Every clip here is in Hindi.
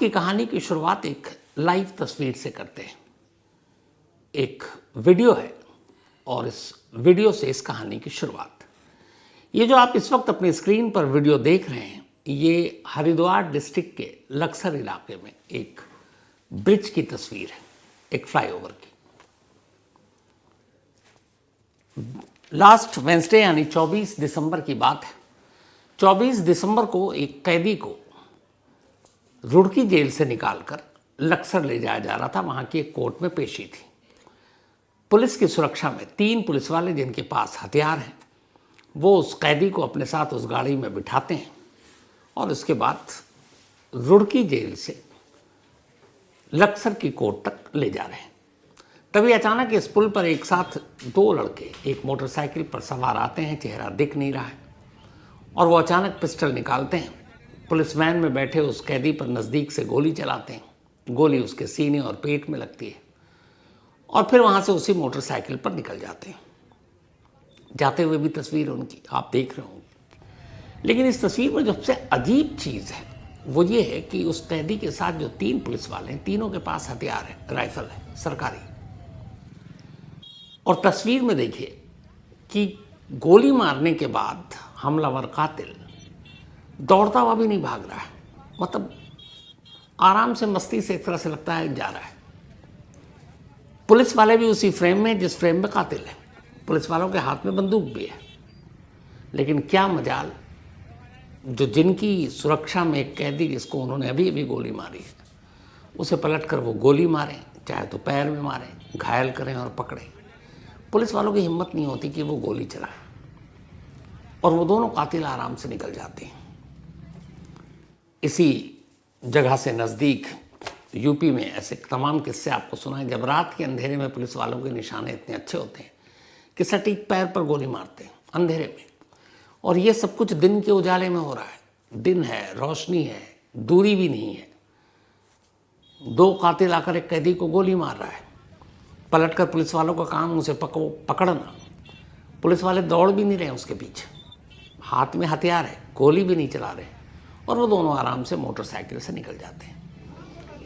की कहानी की शुरुआत एक लाइव तस्वीर से करते हैं। एक वीडियो है और इस वीडियो से इस कहानी की शुरुआत। ये जो आप इस वक्त अपनी स्क्रीन पर वीडियो देख रहे हैं, ये हरिद्वार डिस्ट्रिक्ट के लक्सर इलाके में एक ब्रिज की तस्वीर है, एक फ्लाईओवर की। लास्ट वेंसडे यानी 24 दिसंबर की बात है। 24 दिसंबर को एक कैदी को रुड़की जेल से निकालकर लक्सर ले जाया जा रहा था। वहां की एक कोर्ट में पेशी थी। पुलिस की सुरक्षा में 3 पुलिस वाले जिनके पास हथियार हैं, वो उस कैदी को अपने साथ उस गाड़ी में बिठाते हैं और उसके बाद रुड़की जेल से लक्सर की कोर्ट तक ले जा रहे हैं। तभी अचानक इस पुल पर एक साथ 2 लड़के एक मोटरसाइकिल पर सवार आते हैं। चेहरा दिख नहीं रहा है और वो अचानक पिस्टल निकालते हैं। पुलिस वैन में बैठे उस कैदी पर नज़दीक से गोली चलाते हैं। गोली उसके सीने और पेट में लगती है और फिर वहाँ से उसी मोटरसाइकिल पर निकल जाते हैं। जाते हुए भी तस्वीर उनकी आप देख रहे होंगे। लेकिन इस तस्वीर में जो सबसे अजीब चीज़ है वो ये है कि उस कैदी के साथ जो 3 पुलिस वाले हैं, तीनों के पास हथियार है, राइफल है सरकारी। और तस्वीर में देखिए कि गोली मारने के बाद हमलावर कातिल दौड़ता हुआ भी नहीं भाग रहा है, मतलब आराम से मस्ती से एक तरह से लगता है जा रहा है। पुलिस वाले भी उसी फ्रेम में जिस फ्रेम में कातिल है। पुलिस वालों के हाथ में बंदूक भी है। लेकिन क्या मजाल जो जिनकी सुरक्षा में एक कैदी जिसको उन्होंने अभी अभी गोली मारी है, उसे पलट कर वो गोली मारें, चाहे तो पैर में मारें, घायल करें और पकड़ें। पुलिस वालों की हिम्मत नहीं होती कि वो गोली चलाएं और वो दोनों कातिल आराम से निकल जाते हैं। इसी जगह से नज़दीक यूपी में ऐसे तमाम किस्से आपको सुनाए जब रात के अंधेरे में पुलिस वालों के निशाने इतने अच्छे होते हैं कि सटीक पैर पर गोली मारते हैं अंधेरे में। और ये सब कुछ दिन के उजाले में हो रहा है। दिन है, रोशनी है, दूरी भी नहीं है। 2 कातिल आकर एक कैदी को गोली मार रहा है। पलटकर पुलिस वालों का काम उसे पकड़ना। पुलिस वाले दौड़ भी नहीं रहे उसके पीछे, हाथ में हथियार है, गोली भी नहीं चला रहे और वो दोनों आराम से मोटरसाइकिल से निकल जाते हैं।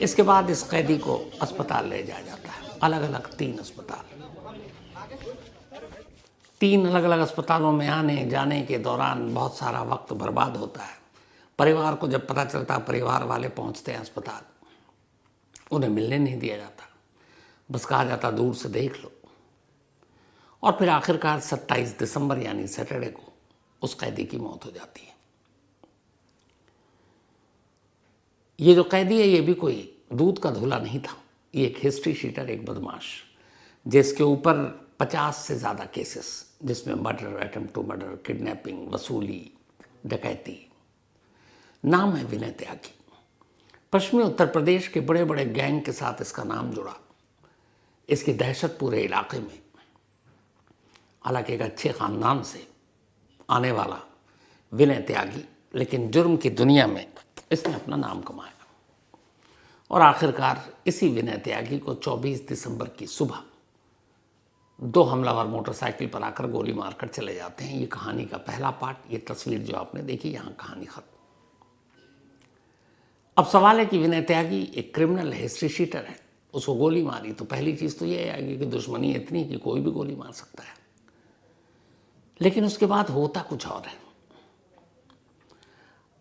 इसके बाद इस कैदी को अस्पताल ले जाया जाता है। अलग अलग 3 अस्पताल। 3 अलग अलग अस्पतालों में आने जाने के दौरान बहुत सारा वक्त बर्बाद होता है। परिवार को जब पता चलता, परिवार वाले पहुंचते हैं अस्पताल, उन्हें मिलने नहीं दिया जाता, बस कहा जाता दूर से देख लो। और फिर आखिरकार 27 दिसंबर यानी सैटरडे को उस कैदी की मौत हो जाती है। ये जो कैदी है ये भी कोई दूध का धुला नहीं था। ये एक हिस्ट्री शीटर, एक बदमाश, जिसके ऊपर 50 से ज़्यादा केसेस, जिसमें murder, attempt to murder, kidnapping, वसूली, डकैती। नाम है विनय त्यागी। पश्चिमी उत्तर प्रदेश के बड़े बड़े गैंग के साथ इसका नाम जुड़ा। इसकी दहशत पूरे इलाके में। हालांकि एक अच्छे ख़ानदान से आने वाला विनय त्यागी, लेकिन जुर्म की दुनिया में इसने अपना नाम कमाया। और आखिरकार इसी विनय त्यागी को 24 दिसंबर की सुबह 2 हमलावर मोटरसाइकिल पर आकर गोली मारकर चले जाते हैं। ये कहानी का पहला पार्ट। ये तस्वीर जो आपने देखी, यहाँ कहानी खत्म। अब सवाल है कि विनय त्यागी एक क्रिमिनल है, हिस्ट्री शीटर है, उसको गोली मारी तो पहली चीज़ तो ये आएगी कि दुश्मनी इतनी कि कोई भी गोली मार सकता है। लेकिन उसके बाद होता कुछ और है।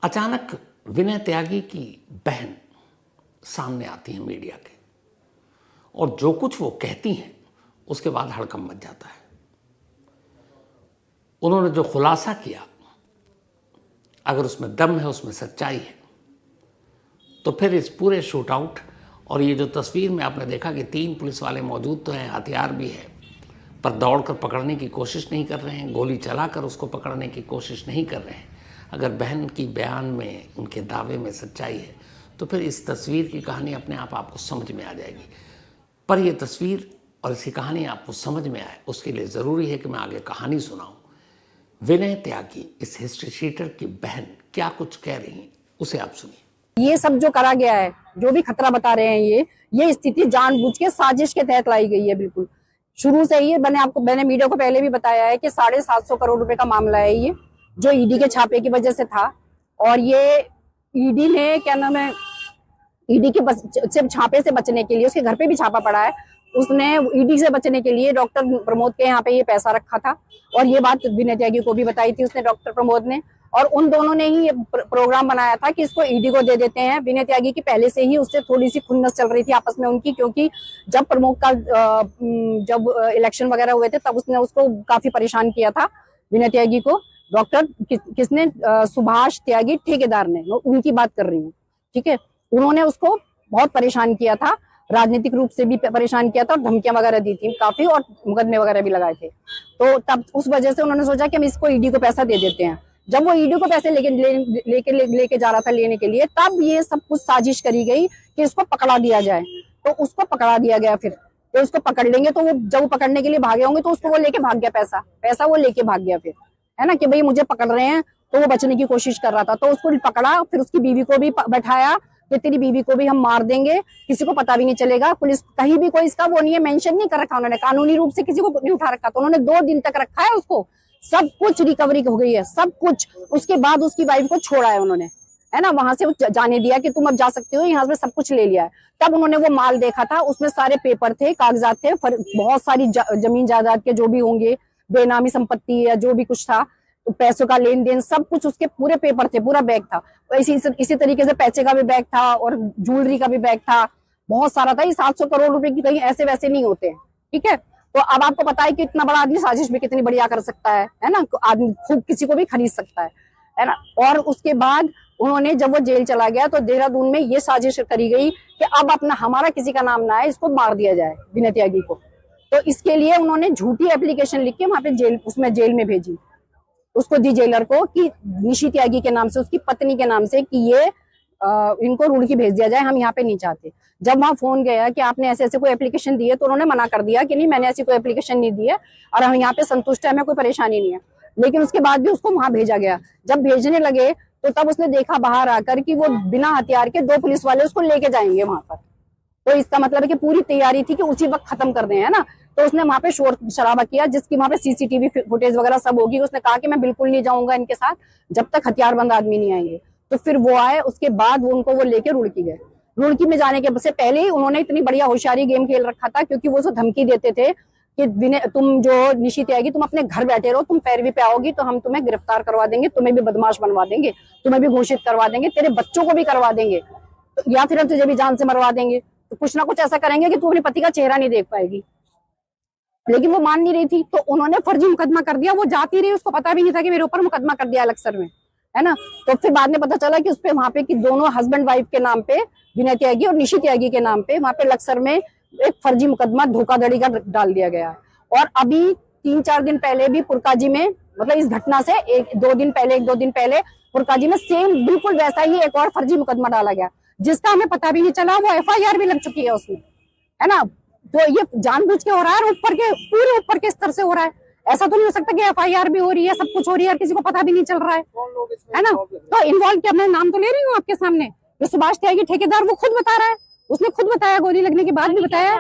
अचानक विनय त्यागी की बहन सामने आती है मीडिया के, और जो कुछ वो कहती हैं उसके बाद हड़कंप मच जाता है। उन्होंने जो खुलासा किया, अगर उसमें दम है, उसमें सच्चाई है, तो फिर इस पूरे शूट आउट और ये जो तस्वीर में आपने देखा कि 3 पुलिस वाले मौजूद तो हैं, हथियार भी है, पर दौड़कर पकड़ने की कोशिश नहीं कर रहे हैं, गोली चलाकर उसको पकड़ने की कोशिश नहीं कर रहे हैं। अगर बहन की बयान में, उनके दावे में सच्चाई है तो फिर इस तस्वीर की कहानी अपने आप आपको समझ में आ जाएगी। पर यह तस्वीर और इसकी कहानी आपको समझ में आए, उसके लिए ज़रूरी है कि मैं आगे कहानी सुनाऊं। विनय त्यागी, इस हिस्ट्री शीटर की बहन, क्या कुछ कह रही हैं, उसे आप सुनिए। ये सब जो करा गया है, जो भी खतरा बता रहे हैं, ये स्थिति जानबूझ के साजिश के तहत लाई गई है। बिल्कुल शुरू से ही मैंने मीडिया को पहले भी बताया है कि 750 करोड़ रुपए का मामला है ये, जो ईडी के छापे की वजह से था। और ये ईडी ने क्या नाम है ईडी के से छापे से बचने के लिए, उसके घर पे भी छापा पड़ा है, उसने ईडी से बचने के लिए डॉक्टर प्रमोद के यहाँ पे ये पैसा रखा था। और ये बात विनय त्यागी को भी बताई थी उसने, डॉक्टर प्रमोद ने, और उन दोनों ने ही ये प्रोग्राम बनाया था कि इसको ईडी को दे देते हैं। विनय त्यागी की पहले से ही उससे थोड़ी सी खुन्नस चल रही थी आपस में उनकी, क्योंकि जब प्रमोद का जब इलेक्शन वगैरह हुए थे तब उसने उसको काफी परेशान किया था विनय त्यागी को। डॉक्टर किसने, सुभाष त्यागी ठेकेदार ने, उनकी बात कर रही हूँ, ठीक है। उन्होंने उसको बहुत परेशान किया था, राजनीतिक रूप से भी परेशान किया था, और धमकियां वगैरह दी थी काफी, और मुकदमे वगैरह भी लगाए थे। तो तब उस वजह से उन्होंने सोचा कि हम इसको ईडी को पैसा दे देते हैं। जब वो ईडी को पैसे लेके जा रहा था लेने के लिए, तब ये सब कुछ साजिश करी गई कि इसको पकड़ा दिया जाए। तो उसको पकड़ा दिया गया। फिर तो उसको पकड़ लेंगे, तो वो जब वो पकड़ने के लिए भागे होंगे तो उसको वो लेके भाग गया, पैसा वो लेके भाग गया फिर, है ना, कि भाई मुझे पकड़ रहे हैं। तो वो बचने की कोशिश कर रहा था, तो उसको पकड़ा, फिर उसकी बीवी को भी बैठाया कि तेरी बीवी को भी हम मार देंगे, किसी को पता भी नहीं चलेगा। पुलिस कहीं भी कोई इसका वो नहीं है, मेंशन नहीं कर रखा उन्होंने, कानूनी रूप से किसी को नहीं उठा रखा। तो उन्होंने 2 दिन तक रखा है उसको, सब कुछ रिकवरी हो गई है, सब कुछ। उसके बाद उसकी वाइफ को छोड़ा है उन्होंने, है ना, वहां से जाने दिया कि तुम अब जा सकते हो, यहाँ पे सब कुछ ले लिया है। तब उन्होंने वो माल देखा था, उसमें सारे पेपर थे, कागजात थे, बहुत सारी जमीन जायदाद के जो भी होंगे, बेनामी संपत्ति या जो भी कुछ था, तो पैसों का लेन देन, सब कुछ उसके पूरे पेपर थे, पूरा बैग था। इसी तरीके से पैसे का भी बैग था और ज्वेलरी का भी बैग था, बहुत सारा था। ये 700 करोड़ रुपए की कहीं ऐसे वैसे नहीं होते हैं, ठीक है। तो अब आपको पता है कि इतना बड़ा आदमी साजिश भी कितनी बढ़िया कर सकता है ना, आदमी खूब किसी को भी खरीद सकता है ना। और उसके बाद उन्होंने, जब वो जेल चला गया, तो देहरादून में ये साजिश करी गई कि अब अपना हमारा किसी का नाम ना आए, इसको मार दिया जाए विनय त्यागी को। तो इसके लिए उन्होंने झूठी एप्लीकेशन लिख के वहां पे जेल में भेजी, उसको दी जेलर को, कि निशी त्यागी के नाम से, उसकी पत्नी के नाम से, कि ये इनको रुड़की भेज दिया जाए, हम यहाँ पे नहीं चाहते। जब वहां फोन गया कि आपने ऐसे ऐसे कोई एप्लीकेशन दी है, तो उन्होंने मना कर दिया कि नहीं, मैंने ऐसी कोई एप्लीकेशन नहीं दी है और हम यहाँ पे संतुष्ट है, हमें कोई परेशानी नहीं है। लेकिन उसके बाद भी उसको वहां भेजा गया। जब भेजने लगे तो तब उसने देखा बाहर आकर कि वो बिना हथियार के 2 पुलिस वाले उसको लेके जाएंगे वहां पर। तो इसका मतलब है कि पूरी तैयारी थी कि उसी वक्त खत्म कर दें, है ना। तो उसने वहां पे शोर शराबा किया, जिसकी वहां पे सीसीटीवी फुटेज वगैरह सब होगी। उसने कहा कि मैं बिल्कुल नहीं जाऊंगा इनके साथ जब तक हथियारबंद आदमी नहीं आएंगे। तो फिर वो आए, उसके बाद वो लेके रुड़की गए। रुड़की में जाने के से पहले ही उन्होंने इतनी बढ़िया होशियारी गेम खेल रखा था, क्योंकि वो धमकी देते थे कि तुम जो निशी त्यागी, तुम अपने घर बैठे रहो, तुम पैरवी पे आओगी तो हम तुम्हें गिरफ्तार करवा देंगे, तुम्हें भी बदमाश बनवा देंगे, तुम्हें भी घोषित करवा देंगे, तेरे बच्चों को भी करवा देंगे, या फिर हम तुझे भी जान से मरवा देंगे। तो कुछ ना कुछ ऐसा करेंगे कि तू अपने पति का चेहरा नहीं देख पाएगी। लेकिन वो मान नहीं रही थी, तो उन्होंने फर्जी मुकदमा कर दिया। वो जाती रही, उसको पता भी नहीं था कि मेरे ऊपर मुकदमा कर दिया अलगसर में, है ना। तो फिर बाद में पता चला कि उसपे वहां पे कि दोनों हस्बैंड वाइफ के नाम पे, विनय त्यागी और निशी त्यागी के नाम पे, वहां पे अलगसर में एक फर्जी मुकदमा धोखाधड़ी का डाल दिया गया है। और अभी 3-4 दिन पहले भी पुरकाजी में, मतलब इस घटना से 1-2 दिन पहले पुरकाजी में सेम बिल्कुल वैसा ही एक और फर्जी मुकदमा डाला गया, जिसका हमें पता भी नहीं चला। वो FIR भी लग चुकी है उसमें, है ना। तो ये जानबूझ के हो रहा है और पूरे ऊपर के स्तर से हो रहा है। ऐसा तो नहीं हो सकता कि FIR भी हो रही है, सब कुछ हो रही है और किसी को पता भी नहीं चल रहा है ना। तो इन्वॉल्व किया, मैं नाम तो ले रही हूँ आपके सामने, जो सुभाष त्यागी ठेकेदार, वो खुद बता रहा है, उसने खुद बताया, गोली लगने के बाद भी बताया,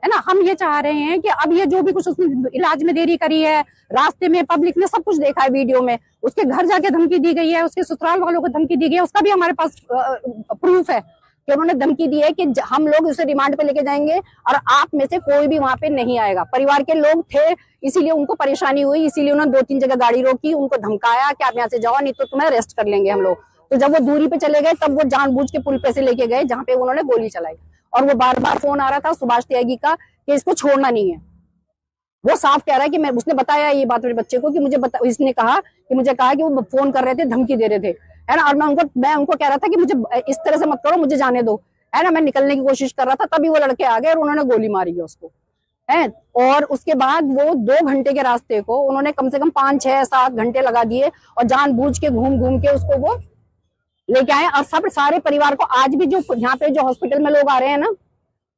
है ना। हम ये चाह रहे हैं कि अब ये जो भी कुछ उसने इलाज में देरी करी है, रास्ते में पब्लिक ने सब कुछ देखा है वीडियो में, उसके घर जाके धमकी दी गई है, उसके ससुराल वालों को धमकी दी गई है, उसका भी हमारे पास प्रूफ है कि उन्होंने धमकी दी है कि हम लोग उसे रिमांड पे लेके जाएंगे और आप में से कोई भी वहां पे नहीं आएगा। परिवार के लोग थे, इसीलिए उनको परेशानी हुई, इसीलिए उन्होंने 2-3 जगह गाड़ी रोकी, उनको धमकाया कि आप यहाँ से जाओ, नहीं तो तुम्हें अरेस्ट कर लेंगे हम लोग। तो जब वो दूरी पे चले गए, तब वो जानबूझ के पुल पे से लेके गए जहाँ पे उन्होंने गोली चलाई। और वो बार बार फोन आ रहा था सुभाष त्यागी का कि इसको छोड़ना नहीं है। वो साफ कह रहा है कि मैं, उसने बताया ये बात मेरे बच्चे को कि इसने कहा कि वो फोन कर रहे थे, धमकी दे रहे थे, है ना। और मैं उनको कह रहा था कि मुझे इस तरह से मत करो, मुझे जाने दो, है ना। मैं निकलने की कोशिश कर रहा था, तभी वो लड़के आ गए और उन्होंने गोली मारी है उसको, है। और उसके बाद वो 2 घंटे के रास्ते को उन्होंने कम से कम 5, 6, 7 घंटे लगा दिए और जानबूझ के घूम के उसको वो लेके आए। और सब सारे परिवार को, आज भी जो यहाँ पे जो हॉस्पिटल में लोग आ रहे हैं ना,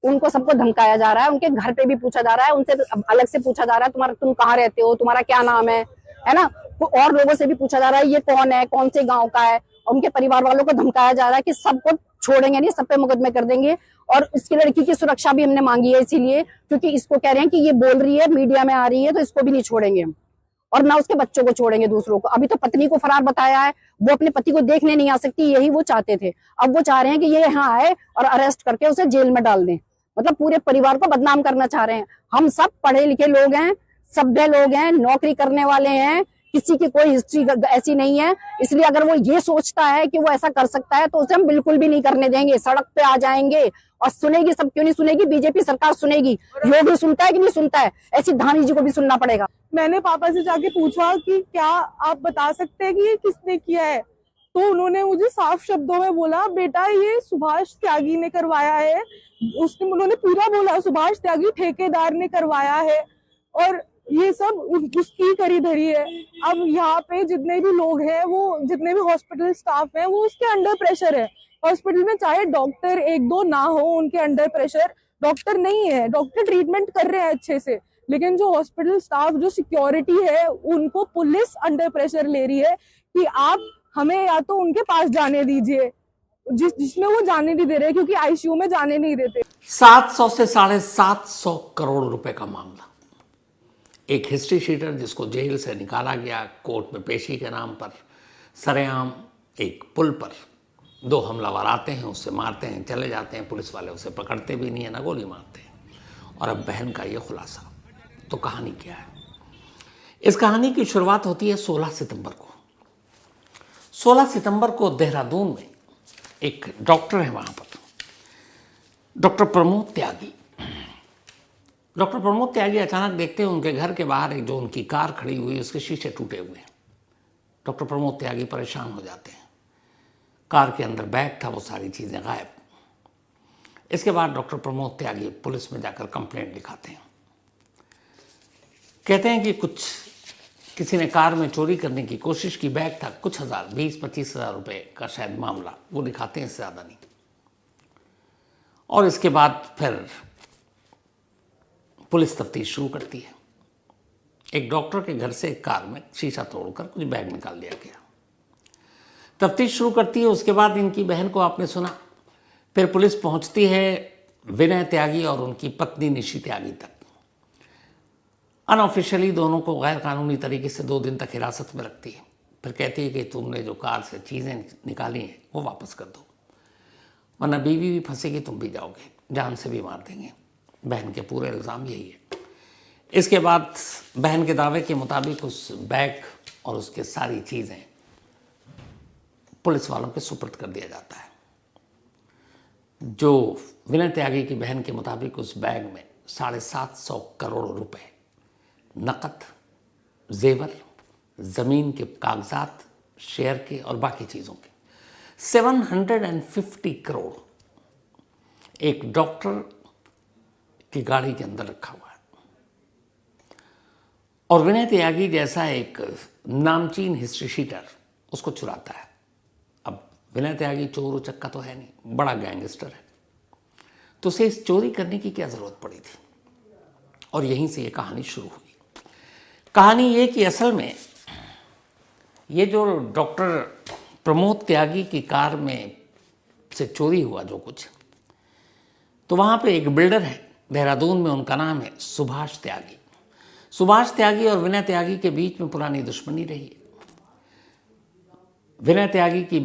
उनको सबको धमकाया जा रहा है, उनके घर पे भी पूछा जा रहा है, उनसे अलग से पूछा जा रहा है, तुम कहाँ रहते हो, तुम्हारा क्या नाम है ना। तो और लोगों से भी पूछा जा रहा है ये कौन है, कौन से गांव का है। और उनके परिवार वालों को धमकाया जा रहा है कि सबको छोड़ेंगे नहीं, सब पे मुकदमे कर देंगे। और इसकी लड़की की सुरक्षा भी हमने मांगी है, इसीलिए क्योंकि इसको कह रहे हैं कि ये बोल रही है, मीडिया में आ रही है, तो इसको भी नहीं छोड़ेंगे हम, और ना उसके बच्चों को छोड़ेंगे, दूसरों को। अभी तो पत्नी को फरार बताया है, वो अपने पति को देखने नहीं आ सकती, यही वो चाहते थे। अब वो चाह रहे हैं कि ये यहाँ आए और अरेस्ट करके उसे जेल में डाल दें, मतलब पूरे परिवार को बदनाम करना चाह रहे हैं। हम सब पढ़े लिखे लोग हैं, सभ्य लोग हैं, नौकरी करने वाले हैं, किसी की कोई हिस्ट्री ऐसी नहीं है। इसलिए अगर वो ये सोचता है कि वो ऐसा कर सकता है तो उसे हम बिल्कुल भी नहीं करने देंगे। सड़क पे आ जाएंगे और सुनेगी, सब क्यों नहीं सुनेगी, बीजेपी सरकार सुनेगी। योगी सुनता है कि नहीं सुनता है, ऐसी धानी जी को भी सुनना पड़ेगा। मैंने पापा से जाके पूछा कि क्या आप बता सकते हैं कि ये किसने किया है, तो उन्होंने मुझे साफ शब्दों में बोला, बेटा ये सुभाष त्यागी ने करवाया है। उन्होंने पूरा बोला, सुभाष त्यागी ठेकेदार ने करवाया है और ये सब उसकी करी धरी है। अब यहाँ पे जितने भी लोग हैं, वो जितने भी हॉस्पिटल स्टाफ हैं, वो उसके अंडर प्रेशर है। हॉस्पिटल में चाहे डॉक्टर एक दो ना हो, उनके अंडर प्रेशर, डॉक्टर नहीं है, डॉक्टर ट्रीटमेंट कर रहे हैं अच्छे से, लेकिन जो हॉस्पिटल स्टाफ, जो सिक्योरिटी है, उनको पुलिस अंडर प्रेशर ले रही है कि आप हमें या तो उनके पास जाने दीजिए, जिसमें वो जाने नहीं दे रहे क्योंकि आईसीयू में जाने नहीं देते। 700 से 750 करोड़ रुपए का मामला। एक हिस्ट्री शीटर जिसको जेल से निकाला गया कोर्ट में पेशी के नाम पर, सरेआम एक पुल पर 2 हमलावर आते हैं, उससे मारते हैं, चले जाते हैं, पुलिस वाले उसे पकड़ते भी नहीं है, ना गोली मारते हैं। और अब बहन का ये खुलासा। तो कहानी क्या है? इस कहानी की शुरुआत होती है 16 सितंबर को। 16 सितंबर को देहरादून में एक डॉक्टर है वहाँ पर, डॉक्टर प्रमोद त्यागी। डॉक्टर प्रमोद त्यागी अचानक देखते हैं उनके घर के बाहर एक जो उनकी कार खड़ी हुई है उसके शीशे टूटे हुए हैं। डॉक्टर प्रमोद त्यागी परेशान हो जाते हैं। कार के अंदर बैग था, वो सारी चीज़ें गायब। इसके बाद डॉक्टर प्रमोद त्यागी पुलिस में जाकर कंप्लेंट लिखाते हैं। कहते हैं कि कुछ किसी ने कार में चोरी करने की कोशिश की, बैग था, कुछ हज़ार, 20-25 हज़ार रुपये का शायद मामला, वो दिखाते हैं, इससे ज़्यादा नहीं। और इसके बाद फिर पुलिस तफ्तीश शुरू करती है। एक डॉक्टर के घर से एक कार में शीशा तोड़कर कुछ बैग निकाल लिया गया। तफ्तीश शुरू करती है। उसके बाद इनकी बहन को आपने सुना, फिर पुलिस पहुंचती है विनय त्यागी और उनकी पत्नी निशी त्यागी तक। अनऑफिशियली दोनों को गैर कानूनी तरीके से 2 दिन तक हिरासत में रखती है। फिर कहती है कि तुमने जो कार से चीज़ें निकाली हैं वो वापस कर दो, वरना बीवी भी फंसेगी, तुम भी जाओगे, जान से भी मार देंगे। बहन के पूरे इल्ज़ाम यही है। इसके बाद बहन के दावे के मुताबिक उस बैग और उसके सारी चीज़ें पुलिस वालों के सुपुर्द कर दिया जाता है। जो विनय त्यागी की बहन के मुताबिक उस बैग में 750 करोड़ रुपए नकद, जेवर, ज़मीन के कागजात, शेयर के और बाकी चीज़ों के 750 करोड़ एक डॉक्टर की गाड़ी के अंदर रखा हुआ है। और विनय त्यागी जैसा एक नामचीन हिस्ट्री शीटर उसको चुराता है। अब विनय त्यागी चोर उचक्का तो है नहीं, बड़ा गैंगस्टर है, तो उसे इस चोरी करने की क्या ज़रूरत पड़ी थी? और यहीं से ये कहानी शुरू हुई। कहानी ये कि असल में ये जो डॉक्टर प्रमोद त्यागी की कार में से चोरी हुआ जो कुछ, तो वहाँ पे एक बिल्डर है देहरादून में, उनका नाम है सुभाष त्यागी। सुभाष त्यागी और विनय त्यागी के बीच में पुरानी दुश्मनी रही है। विनय त्यागी की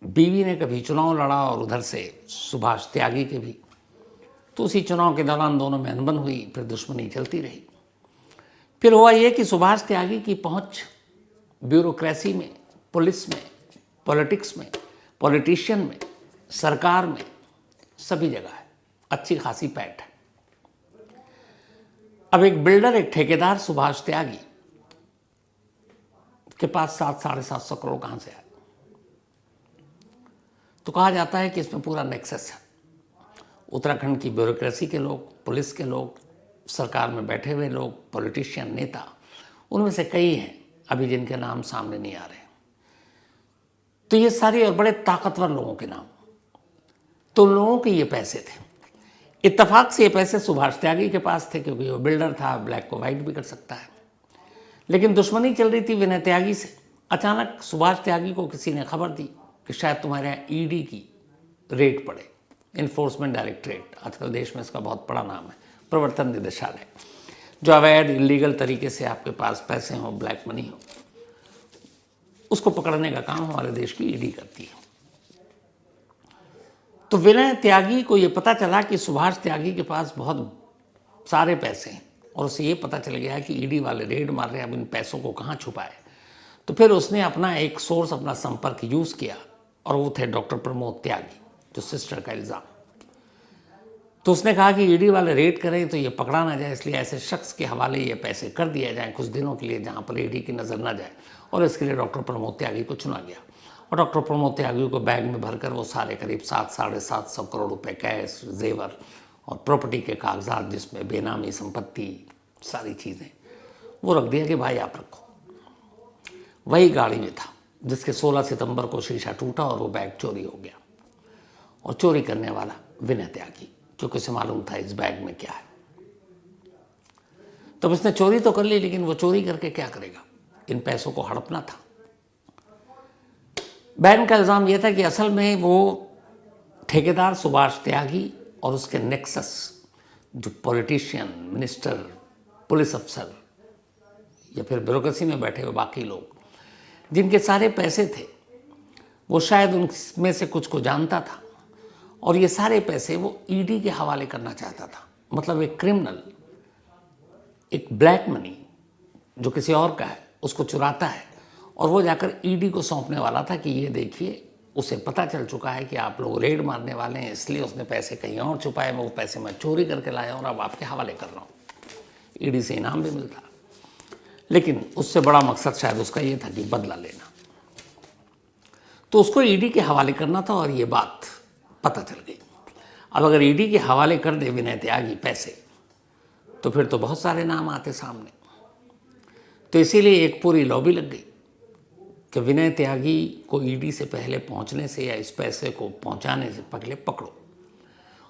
बीवी ने कभी चुनाव लड़ा और उधर से सुभाष त्यागी के भी, तो उसी चुनाव के दौरान दोनों में अनबन हुई, फिर दुश्मनी चलती रही। फिर हुआ ये कि सुभाष त्यागी की पहुंच ब्यूरोक्रेसी में, पुलिस में, पॉलिटिक्स में, पॉलिटिशियन में, सरकार में, सभी जगह है, अच्छी खासी पैठ है। अब एक बिल्डर, एक ठेकेदार सुभाष त्यागी के पास 700-750 करोड़ कहां से आए? तो कहा जाता है कि इसमें पूरा नेक्सस है। उत्तराखंड की ब्यूरोक्रेसी के लोग, पुलिस के लोग, सरकार में बैठे हुए लोग, पॉलिटिशियन, नेता, उनमें से कई हैं अभी जिनके नाम सामने नहीं आ रहे। तो ये सारे और बड़े ताकतवर लोगों के नाम, तो लोगों के ये पैसे थे। इत्तेफाक से ये पैसे सुभाष त्यागी के पास थे क्योंकि वो बिल्डर था, ब्लैक को वाइट भी कर सकता है। लेकिन दुश्मनी चल रही थी विनय त्यागी से। अचानक सुभाष त्यागी को किसी ने खबर दी कि शायद तुम्हारे यहाँ ईडी की रेड पड़े, इन्फोर्समेंट डायरेक्टरेट, आजकल देश में इसका बहुत बड़ा नाम है, प्रवर्तन निदेशालय, जो अवैध इलीगल तरीके से आपके पास पैसे हों, ब्लैक मनी हो, उसको पकड़ने का काम हमारे देश की ईडी करती है। तो विनय त्यागी को ये पता चला कि सुभाष त्यागी के पास बहुत सारे पैसे हैं और उसे ये पता चल गया कि ईडी वाले रेड मार रहे हैं, अब इन पैसों को कहाँ छुपाए। तो फिर उसने अपना एक सोर्स, अपना संपर्क यूज़ किया और वो थे डॉक्टर प्रमोद त्यागी, जो सिस्टर का इल्ज़ाम। तो उसने कहा कि ईडी वाले रेड करें तो ये पकड़ा ना जाए, इसलिए ऐसे शख्स के हवाले ये पैसे कर दिया जाए कुछ दिनों के लिए जहाँ पर ईडी की नज़र ना जाए, और इसके लिए डॉक्टर प्रमोद त्यागी को चुना गया। और डॉक्टर प्रमोद त्यागी को बैग में भरकर वो सारे करीब 700-750 करोड़ रुपए कैश, जेवर और प्रॉपर्टी के कागजात, जिसमें बेनामी संपत्ति, सारी चीज़ें, वो रख दिया कि भाई आप रखो। वही गाड़ी में था जिसके 16 सितंबर को शीशा टूटा और वो बैग चोरी हो गया। और चोरी करने वाला विनय त्यागी, क्योंकि उसे मालूम था इस बैग में क्या है। तब उसने चोरी तो कर ली, लेकिन वो चोरी करके क्या करेगा, इन पैसों को हड़पना था। बैन का इल्ज़ाम यह था कि असल में वो ठेकेदार सुभाष त्यागी और उसके नेक्सस, जो पॉलिटिशियन, मिनिस्टर, पुलिस अफसर या फिर ब्यूरोक्रेसी में बैठे हुए बाकी लोग, जिनके सारे पैसे थे, वो शायद उनमें से कुछ को जानता था और ये सारे पैसे वो ईडी के हवाले करना चाहता था। मतलब एक क्रिमिनल, एक ब्लैक मनी जो किसी और का है, उसको चुराता है और वो जाकर ईडी को सौंपने वाला था कि ये देखिए, उसे पता चल चुका है कि आप लोग रेड मारने वाले हैं, इसलिए उसने पैसे कहीं और छुपाए, वो पैसे मैं चोरी करके लाया और अब आपके हवाले कर रहा हूँ। ईडी से इनाम भी मिलता, लेकिन उससे बड़ा मकसद शायद उसका ये था कि बदला लेना। तो उसको ईडी के हवाले करना था और ये बात पता चल गई। अब अगर ईडी के हवाले कर दे विनय त्यागी पैसे, तो फिर तो बहुत सारे नाम आते सामने। तो इसीलिए एक पूरी लॉबी लग गई कि विनय त्यागी को ईडी से पहले पहुंचने से या इस पैसे को पहुंचाने से पहले पकड़ो।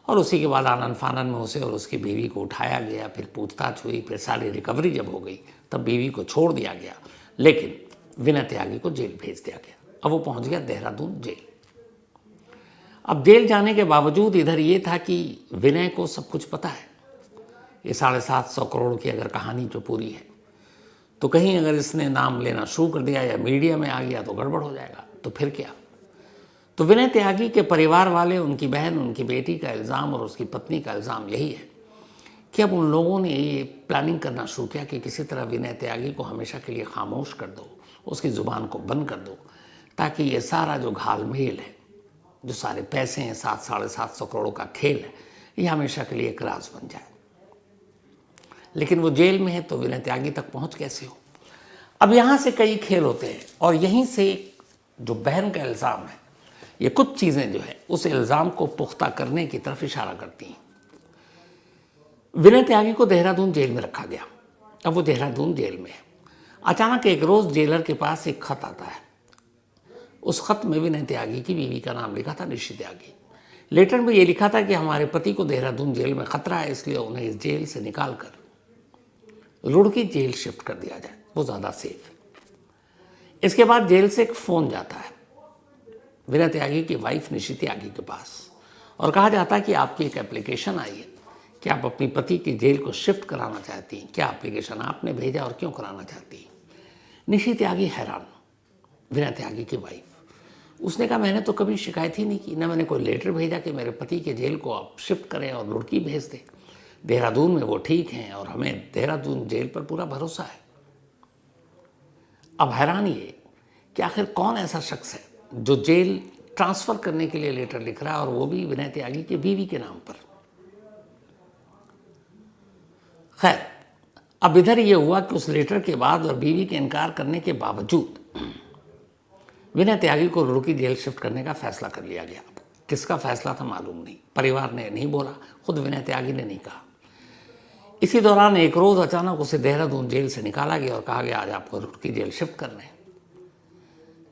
और उसी के बाद आनन फानन में उसे और उसकी बीवी को उठाया गया, फिर पूछताछ हुई, फिर सारी रिकवरी जब हो गई तब बीवी को छोड़ दिया गया, लेकिन विनय त्यागी को जेल भेज दिया गया। अब वो पहुंच गया देहरादून जेल। अब जेल जाने के बावजूद इधर ये था कि विनय को सब कुछ पता है। ये 750 करोड़ की अगर कहानी जो पूरी है, तो कहीं अगर इसने नाम लेना शुरू कर दिया या मीडिया में आ गया तो गड़बड़ हो जाएगा। तो फिर क्या? तो विनय त्यागी के परिवार वाले, उनकी बहन, उनकी बेटी का इल्ज़ाम और उसकी पत्नी का इल्ज़ाम यही है कि अब उन लोगों ने ये प्लानिंग करना शुरू किया कि किसी तरह विनय त्यागी को हमेशा के लिए खामोश कर दो, उसकी ज़ुबान को बंद कर दो, ताकि ये सारा जो घालमेल है, जो सारे पैसे हैं, 700-750 करोड़ का खेल है, ये हमेशा के लिए एक राज बन जाए। लेकिन वो जेल में है तो विनय त्यागी तक पहुंच कैसे हो? अब यहाँ से कई खेल होते हैं और यहीं से जो बहन का इल्ज़ाम है, ये कुछ चीज़ें जो है उस इल्ज़ाम को पुख्ता करने की तरफ इशारा करती हैं। विनय त्यागी को देहरादून जेल में रखा गया। अब वो देहरादून जेल में है। अचानक एक रोज़ जेलर के पास एक खत आता है। उस खत में विनय त्यागी की बीवी का नाम लिखा था, निशी त्यागी। लेटर में ये लिखा था कि हमारे पति को देहरादून जेल में खतरा है, इसलिए उन्हें इस जेल से निकाल कर रुड़की जेल शिफ्ट कर दिया जाए, वो ज़्यादा सेफ है। इसके बाद जेल से एक फ़ोन जाता है विनय त्यागी की वाइफ निशी त्यागी के पास और कहा जाता है कि आपकी एक एप्लीकेशन आई है कि आप अपनी पति की जेल को शिफ्ट कराना चाहती हैं। क्या एप्लीकेशन आपने भेजा और क्यों कराना चाहती हैं? निशी त्यागी हैरान, विनय त्यागी की वाइफ। उसने कहा मैंने तो कभी शिकायत ही नहीं की, न मैंने कोई लेटर भेजा कि मेरे पति के जेल को आप शिफ्ट करें और रुड़की भेज दें। देहरादून में वो ठीक हैं और हमें देहरादून जेल पर पूरा भरोसा है। अब हैरान ये कि आखिर कौन ऐसा शख्स है जो जेल ट्रांसफ़र करने के लिए लेटर लिख रहा है, और वो भी विनय त्यागी की बीवी के नाम पर। खैर, अब इधर ये हुआ कि उस लेटर के बाद और बीवी के इनकार करने के बावजूद विनय त्यागी को रुड़की जेल शिफ्ट करने का फैसला कर लिया गया। किसका फैसला था मालूम नहीं, परिवार ने नहीं बोला, खुद विनय त्यागी ने नहीं कहा। इसी दौरान एक रोज़ अचानक उसे देहरादून जेल से निकाला गया और कहा गया आज आपको रुड़की जेल शिफ्ट करना है।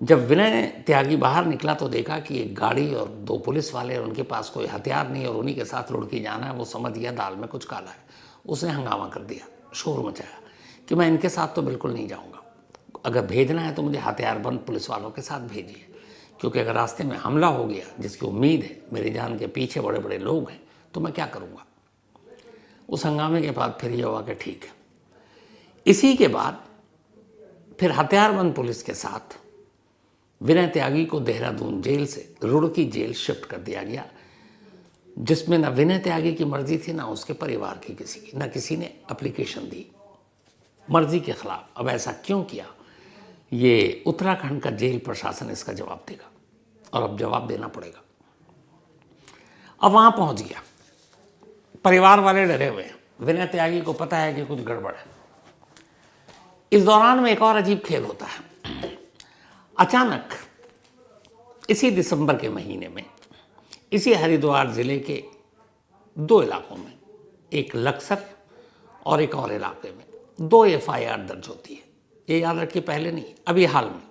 जब विनय त्यागी बाहर निकला तो देखा कि एक गाड़ी और 2 पुलिस वाले, और उनके पास कोई हथियार नहीं और उन्हीं के साथ रुड़की जाना है। वो समझ गया दाल में कुछ काला है। उसने हंगामा कर दिया, शोर मचाया कि मैं इनके साथ तो बिल्कुल नहीं जाऊंगा, अगर भेजना है तो मुझे हथियारबंद पुलिस वालों के साथ भेजिए, क्योंकि अगर रास्ते में हमला हो गया जिसकी उम्मीद है, मेरी जान के पीछे बड़े बड़े लोग हैं, तो मैं क्या करूँगा। उस हंगामे के बाद फिर ये हुआ कि ठीक है। इसी के बाद फिर हथियारबंद पुलिस के साथ विनय त्यागी को देहरादून जेल से रुड़की जेल शिफ्ट कर दिया गया, जिसमें न विनय त्यागी की मर्जी थी, ना उसके परिवार की किसी की, न किसी ने एप्लीकेशन दी मर्जी के खिलाफ। अब ऐसा क्यों किया, ये उत्तराखंड का जेल प्रशासन इसका जवाब देगा, और अब जवाब देना पड़ेगा। अब वहां पहुंच गया, परिवार वाले डरे हुए हैं, विनय त्यागी को पता है कि कुछ गड़बड़ है। इस दौरान में एक और अजीब खेल होता है। अचानक इसी दिसंबर के महीने में इसी हरिद्वार जिले के दो इलाकों में, एक लक्सर और एक और इलाके में, 2 FIR दर्ज होती है। ये याद रखिए, पहले नहीं, अभी हाल में।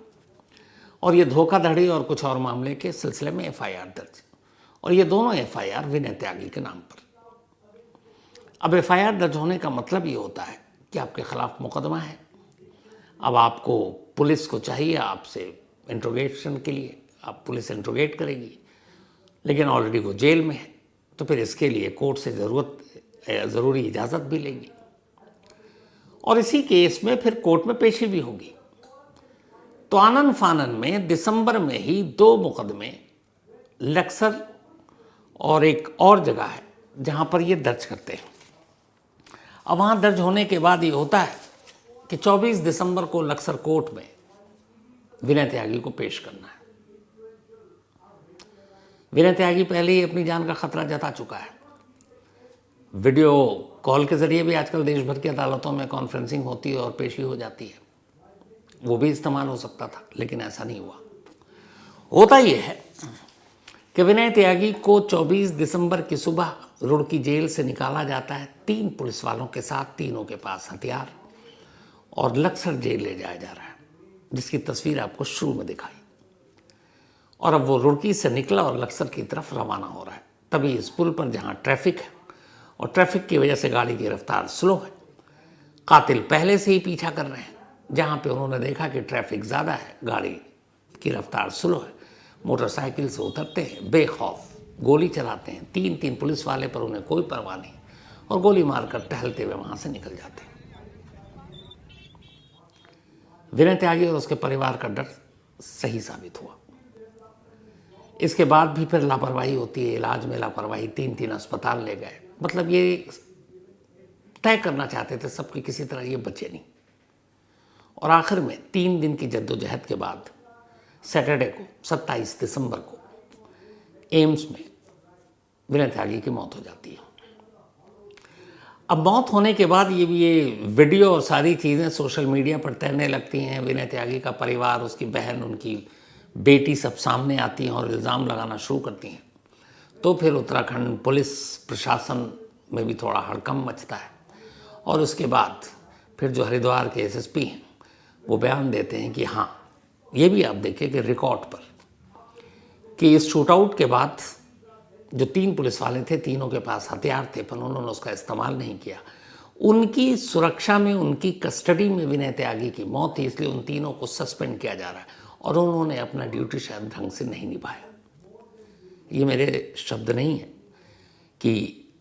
और ये धोखाधड़ी और कुछ और मामले के सिलसिले में FIR दर्ज, और ये दोनों FIR विनय त्यागी के नाम पर। अब FIR दर्ज होने का मतलब ये होता है कि आपके खिलाफ मुकदमा है। अब आपको पुलिस को चाहिए आपसे इंट्रोगेशन के लिए, आप पुलिस इंट्रोगेट करेगी, लेकिन ऑलरेडी वो जेल में है, तो फिर इसके लिए कोर्ट से ज़रूरी इजाज़त भी लेगी, और इसी केस में फिर कोर्ट में पेशी भी होगी। तो आनन फानन में दिसंबर में ही 2 मुकदमे लक्सर और एक और जगह है जहां पर ये दर्ज करते हैं। अब वहां दर्ज होने के बाद ये होता है कि 24 दिसंबर को लक्सर कोर्ट में विनय त्यागी को पेश करना है। विनय त्यागी पहले ही अपनी जान का खतरा जता चुका है। वीडियो कॉल के जरिए भी आजकल देश भर की अदालतों में कॉन्फ्रेंसिंग होती है और पेशी हो जाती है, वो भी इस्तेमाल हो सकता था, लेकिन ऐसा नहीं हुआ। होता यह है कि विनय त्यागी को 24 दिसंबर की सुबह रुड़की जेल से निकाला जाता है 3 पुलिस वालों के साथ, तीनों के पास हथियार, और लक्सर जेल ले जाया जा रहा है, जिसकी तस्वीर आपको शुरू में दिखाई। और अब वो रुड़की से निकला और लक्सर की तरफ रवाना हो रहा है। तभी इस पुल पर जहां ट्रैफिक है और ट्रैफिक की वजह से गाड़ी की रफ्तार स्लो है, कातिल पहले से ही पीछा कर रहे हैं। जहां पे उन्होंने देखा कि ट्रैफिक ज़्यादा है, गाड़ी की रफ्तार स्लो है, मोटरसाइकिल से उतरते हैं, बेखौफ गोली चलाते हैं। 3 पुलिस वाले पर उन्हें कोई परवाह नहीं, और गोली मारकर टहलते हुए वहां से निकल जाते हैं। विनय त्यागी और उसके परिवार का डर सही साबित हुआ। इसके बाद भी फिर लापरवाही होती है, इलाज में लापरवाही, 3 अस्पताल ले गए। मतलब ये तय करना चाहते थे सबकी किसी तरह ये बचे नहीं, और आखिर में 3 दिन की जद्दोजहद के बाद सैटरडे को 27 दिसंबर को एम्स में विनय त्यागी की मौत हो जाती है। अब मौत होने के बाद ये वीडियो और सारी चीज़ें सोशल मीडिया पर तैरने लगती हैं। विनय त्यागी का परिवार, उसकी बहन, उनकी बेटी सब सामने आती हैं और इल्ज़ाम लगाना शुरू करती हैं। तो फिर उत्तराखंड पुलिस प्रशासन में भी थोड़ा हड़कंप मचता है, और उसके बाद फिर जो हरिद्वार के SSP हैं वो बयान देते हैं कि हाँ, ये भी आप देखिए कि रिकॉर्ड पर कि इस शूटआउट के बाद जो 3 पुलिस वाले थे, तीनों के पास हथियार थे, पर उन्होंने उसका इस्तेमाल नहीं किया। उनकी सुरक्षा में, उनकी कस्टडी में विनय त्यागी की मौत थी, इसलिए उन तीनों को सस्पेंड किया जा रहा है, और उन्होंने अपना ड्यूटी शायद ढंग से नहीं निभाया। ये मेरे शब्द नहीं है कि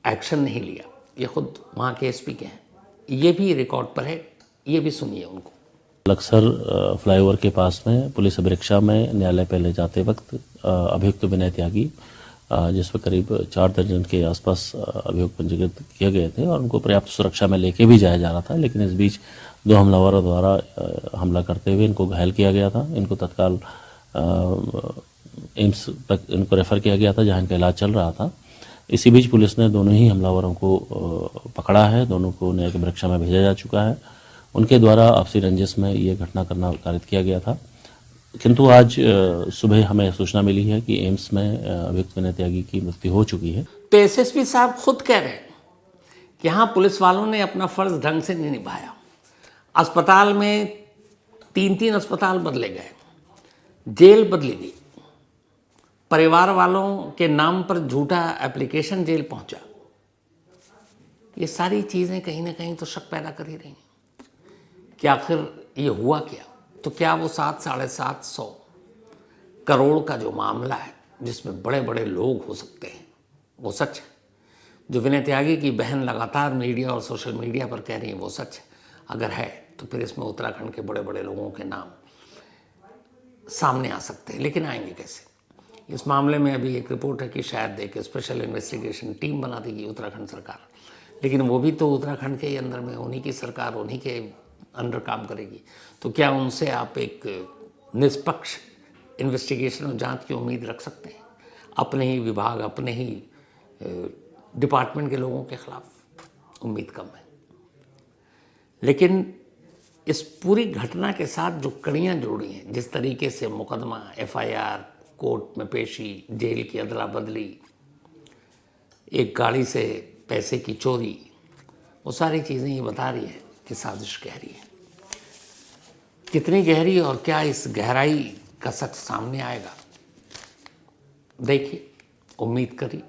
एक्शन नहीं लिया, ये खुद वहाँ के SP के हैं, ये भी रिकॉर्ड पर है, ये भी सुनिए उनको। लक्सर फ्लाईओवर के पास में पुलिस अभिरक्षा में न्यायालय पे ले जाते वक्त अभियुक्त विनय त्यागी, जिसमें करीब 4 दर्जन के आसपास अभियुक्त पंजीकृत किए गए थे, और उनको पर्याप्त सुरक्षा में लेके भी जाया जा रहा था। लेकिन इस बीच 2 हमलावरों द्वारा हमला करते हुए इनको घायल किया गया था। इनको तत्काल एम्स तक इनको रेफर किया गया था, जहां इनका इलाज चल रहा था। इसी बीच पुलिस ने दोनों ही हमलावरों को पकड़ा है, दोनों को न्यायिक परीक्षा में भेजा जा चुका है। उनके द्वारा आपसी रंजिश में ये घटना करना कारित किया गया था, किंतु आज सुबह हमें सूचना मिली है कि एम्स में अभियुक्त विनय त्यागी की मृत्यु हो चुकी है। तो SSP साहब खुद कह रहे हैं कि हाँ, पुलिस वालों ने अपना फर्ज ढंग से नहीं निभाया। अस्पताल में 3 अस्पताल बदले गए, जेल बदली गई, परिवार वालों के नाम पर झूठा एप्लीकेशन जेल पहुंचा। ये सारी चीज़ें कहीं ना कहीं तो शक पैदा कर ही रही हैं कि आखिर ये हुआ क्या। तो क्या वो 700-750 करोड़ का जो मामला है, जिसमें बड़े बड़े लोग हो सकते हैं, वो सच है? जो विनय त्यागी की बहन लगातार मीडिया और सोशल मीडिया पर कह रही है, वो सच है? अगर है तो फिर इसमें उत्तराखंड के बड़े बड़े लोगों के नाम सामने आ सकते हैं, लेकिन आएंगे कैसे? इस मामले में अभी एक रिपोर्ट है कि शायद एक स्पेशल इन्वेस्टिगेशन टीम बना देगी उत्तराखंड सरकार, लेकिन वो भी तो उत्तराखंड के ही अंदर में, उन्हीं की सरकार उन्हीं के अंडर काम करेगी। तो क्या उनसे आप एक निष्पक्ष इन्वेस्टिगेशन और जांच की उम्मीद रख सकते हैं? अपने ही विभाग, अपने ही डिपार्टमेंट के लोगों के खिलाफ उम्मीद कम है। लेकिन इस पूरी घटना के साथ जो कड़ियाँ जुड़ी हैं, जिस तरीके से मुकदमा, FIR, कोर्ट में पेशी, जेल की अदला बदली, एक गाड़ी से पैसे की चोरी, वो सारी चीज़ें ये बता रही है कि साजिश गहरी है। कितनी गहरी और क्या इस गहराई का सच सामने आएगा, देखिए, उम्मीद करिए।